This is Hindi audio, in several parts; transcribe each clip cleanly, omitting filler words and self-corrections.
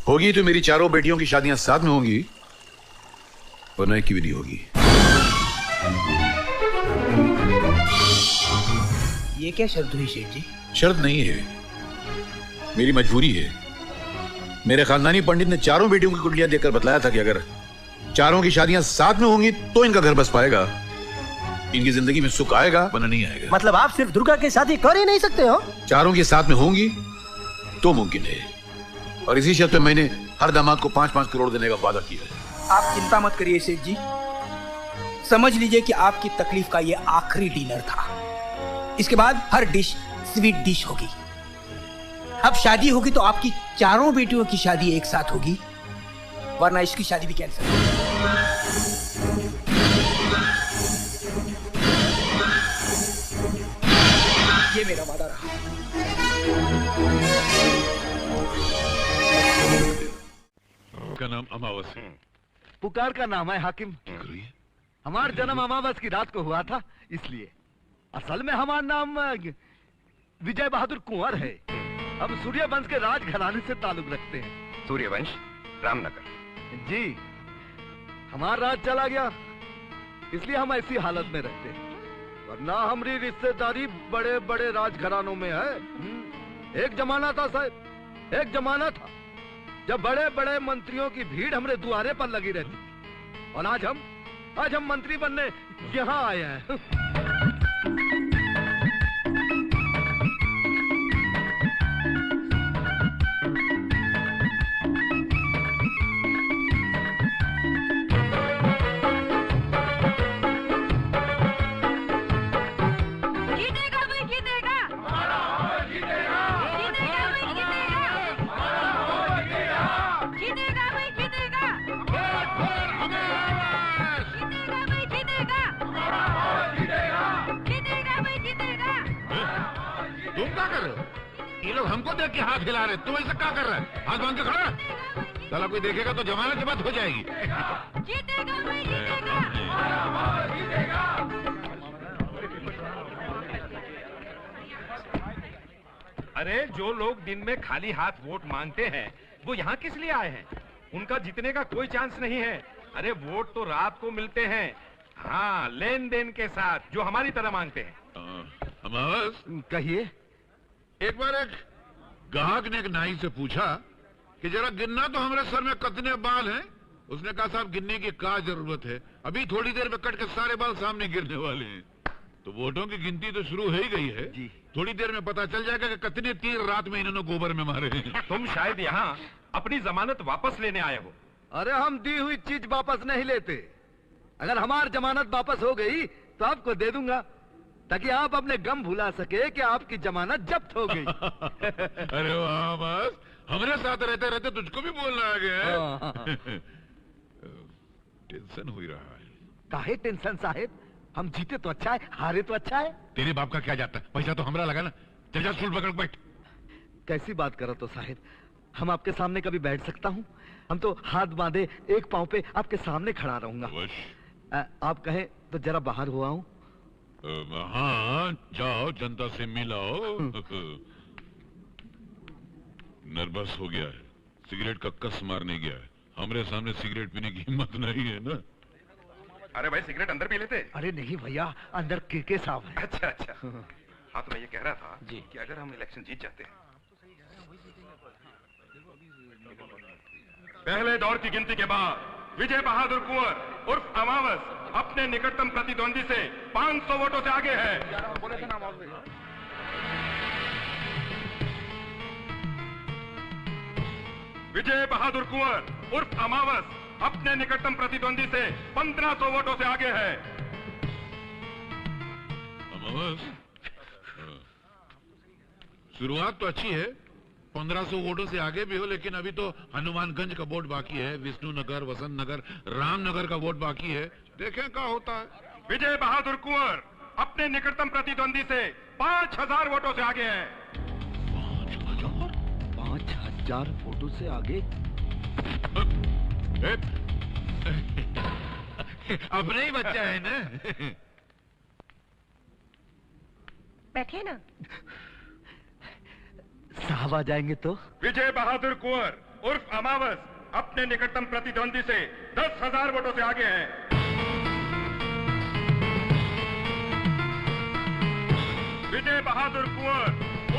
होगी तो मेरी चारों बेटियों की शादियां साथ में होंगी, वरना एक की भी नहीं होगी। ये क्या शर्त हुई शेठ जी? शर्त नहीं है, मेरी मजबूरी है। मेरे खानदानी पंडित ने चारों बेटियों की कुंडलियां देखकर बतलाया था कि अगर चारों की शादियां साथ में होंगी तो इनका घर बस पाएगा, इनकी जिंदगी में सुख आएगा वरना नहीं आएगा। मतलब आप सिर्फ दुर्गा के शादी कर ही नहीं सकते हो? चारों के साथ में होंगी तो मुमकिन है, और इसी शर्त पे मैंने हर दामाद को 5-5 करोड़ देने का वादा किया है। आप चिंता मत करिए सेठ जी, समझ लीजिए कि आपकी तकलीफ का ये आखिरी डिनर था। इसके बाद हर डिश स्वीट डिश होगी। अब शादी होगी तो आपकी चारों बेटियों की शादी एक साथ होगी, वरना इसकी शादी भी कैंसिल। ये मेरा वादा रहा। का नाम अमावस है। पुकार का नाम है हाकिम। हमारा जन्म अमावस की रात को हुआ था, इसलिए असल में हमारा नाम विजय बहादुर कुंवर है। हम सूर्यवंश के राज घराने से ताल्लुक रखते हैं। सूर्यवंश, रामनगर। जी, हमारा राज चला गया, इसलिए हम ऐसी हालत में रहते हैं, वरना हमारी रिश्तेदारी बड़े बड़े राज घरानों में है। एक जमाना था साहब, एक जमाना था जब बड़े बड़े मंत्रियों की भीड़ हमारे द्वारे पर लगी रहती थी, और आज हम मंत्री बनने यहाँ आए हैं। ये लोग हमको देख के हाथ हिला रहे, तुम ऐसा क्या कर रहा है? हाथ बांध के खड़ा। साला कोई देखेगा तो जमानत की बात हो जाएगी। जीतेगा भाई, जीतेगा। अरे जो लोग दिन में खाली हाथ वोट मांगते हैं वो यहाँ किस लिए आए हैं? उनका जीतने का कोई चांस नहीं है। अरे वोट तो रात को मिलते हैं, हाँ, लेन देन के साथ, जो हमारी तरह मांगते हैं। अमावस, कहिए। एक बार एक ग्राहक ने एक नाई से पूछा कि जरा गिनना तो हमारे सर में कितने बाल हैं। उसने कहा साहब गिनने की क्या जरूरत है, अभी थोड़ी देर में कट के सारे बाल सामने गिरने वाले हैं। तो वोटों की गिनती तो शुरू हो ही गई है जी। थोड़ी देर में पता चल जाएगा कि कितने तीर रात में इन्होंने गोबर में मारे हैं। तुम शायद यहाँ अपनी जमानत वापस लेने आए हो। अरे हम दी हुई चीज वापस नहीं लेते। अगर हमारी जमानत वापस हो गई तो आपको दे दूंगा, ताकि आप अपने गम भुला सके कि आपकी जमानत जब्त हो गई। अरे वाह, बस हमारे साथ रहते रहते तुझको भी बोलना आ गया है। टेंशन हो ही रहा है। काहे टेंशन साहेब, हम जीते तो अच्छा है, हारे तो अच्छा है। तेरे बाप का क्या जाता है, पैसा तो हमरा लगा ना। चल जा स्टूल पकड़ बैठ। कैसी बात करो तो साहेब, हम आपके सामने कभी बैठ सकता हूँ? हम तो हाथ बांधे एक पांव पे आपके सामने खड़ा रहूंगा। आप कहें तो जरा बाहर हो आऊं? हाँ, जाओ, जनता से मिलाओ। नर्वस हो गया है, सिगरेट का कस मारने गया है। हमारे सामने सिगरेट पीने की हिम्मत नहीं है ना। अरे भाई सिगरेट अंदर पी लेते। अरे नहीं भैया, अंदर केके साहब है। अच्छा अच्छा। हाँ तो मैं ये कह रहा था जी कि अगर हम इलेक्शन जीत जाते हैं, पहले दौर की गिनती के बाद विजय बहादुर कुंवर उर्फ अमावस अपने निकटतम प्रतिद्वंदी से 500 वोटों से आगे है। विजय बहादुर कुंवर उर्फ अमावस अपने निकटतम प्रतिद्वंदी से 1500 वोटों से आगे है। अमावस, शुरुआत तो अच्छी है, 1500 वोटों से आगे भी हो, लेकिन अभी तो हनुमानगंज का वोट बाकी है, विष्णुनगर, वसंत नगर, रामनगर का वोट बाकी है। देखें क्या होता है। विजय बहादुर कुंवर अपने निकटतम प्रतिद्वंदी से 5000 वोटों से आगे है। 5000 वोटों से आगे? अपने ही बच्चा है ना। बैठे ना। साहब आ जाएंगे तो? विजय बहादुर कुंवर उर्फ अमावस अपने निकटतम प्रतिद्वंदी से 10,000 वोटों से आगे हैं। विजय बहादुर कुंवर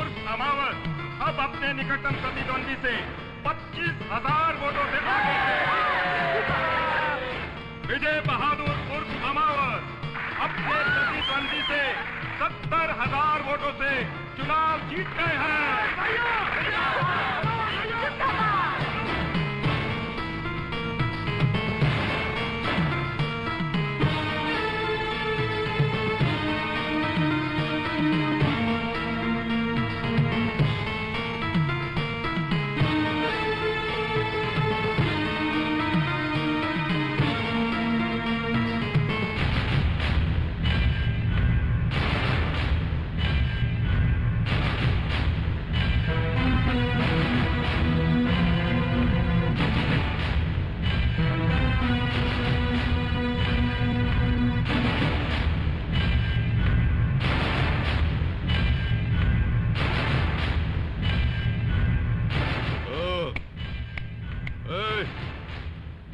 उर्फ अमावस अब अपने निकटतम प्रतिद्वंदी से 25,000 वोटों से आगे हैं। विजय बहादुर उर्फ अमावस अपने प्रतिद्वंदी से 70,000 वोटों से चुनाव जीत गए हैं।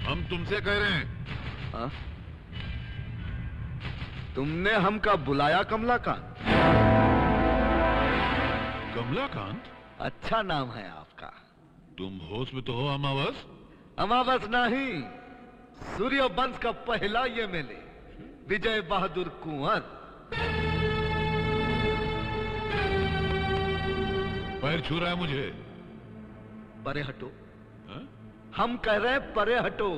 हम तुमसे कह रहे हैं। हाँ? तुमने हमका बुलाया कमलाकांत? कमलाकांत? अच्छा नाम है आपका। तुम होश में तो हो अमावस? अमावस नहीं, सूर्य वंश का पहला एमएलए विजय बहादुर कुंवर। पैर छू रहा है मुझे। परे हटो। हाँ? हम कह रहे हैं परे हटो।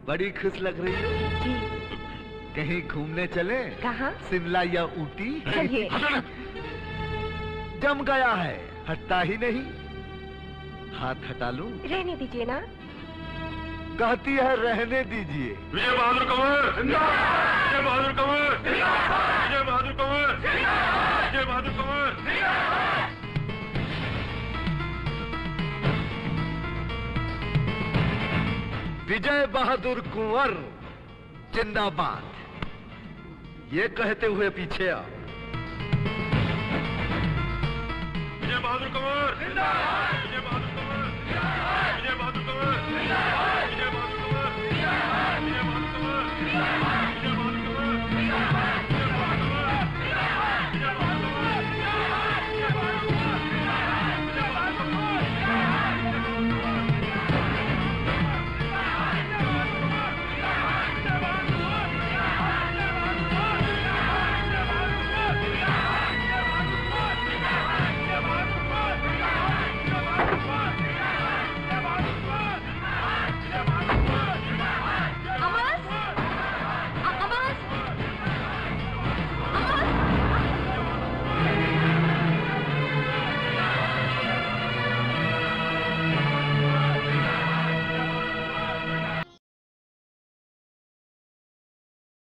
बड़ी खुश लग रही हो। कहीं घूमने चले? कहाँ? शिमला या ऊटी? चलिए। जम गया है, हटता ही नहीं। हाथ हटा लूं? रहने दीजिए ना। कहती है रहने दीजिए। विजय बहादुर कंवर जिंदाबाद! विजय बहादुर कंवर जिंदाबाद! विजय बहादुर कंवर जिंदाबाद! विजय बहादुर कंवर जिंदाबाद! विजय बहादुर कुंवर जिंदाबाद। ये कहते हुए पीछे आओ। विजय बहादुर कंवर जिंदाबाद!